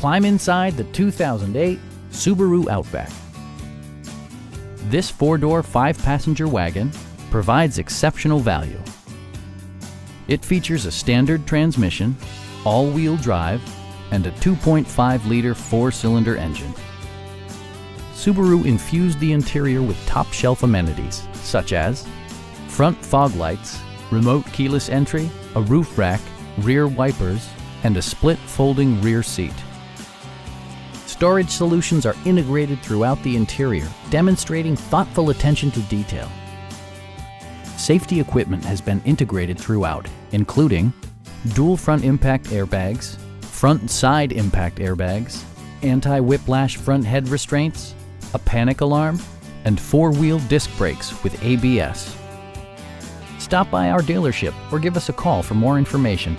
Climb inside the 2008 Subaru Outback. This 4-door, 5-passenger wagon provides exceptional value. It features a standard transmission, all-wheel drive, and a 2.5-liter 4-cylinder engine. Subaru infused the interior with top-shelf amenities such as front fog lights, remote keyless entry, a roof rack, rear wipers, and a split folding rear seat. Storage solutions are integrated throughout the interior, demonstrating thoughtful attention to detail. Safety equipment has been integrated throughout, including dual front impact airbags, front and side impact airbags, anti-whiplash front head restraints, a panic alarm, and 4-wheel disc brakes with ABS. Stop by our dealership or give us a call for more information.